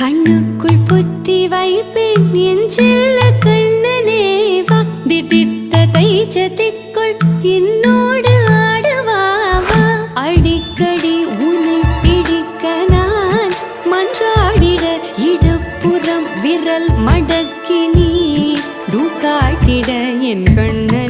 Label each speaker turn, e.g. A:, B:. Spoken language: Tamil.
A: கண்ணுக்குள் புத்தி வைப்பேன் என் செல்ல கண்ணனே வா திதித்த தைச்சத்திற்குள் என்னோடு ஆடுவாவா அடிக்கடி உன்னை பிடிக்க நான் மன்றாடிட இடப்புறம் விரல் மடக்கி நீ காட்டிட என் கண்ண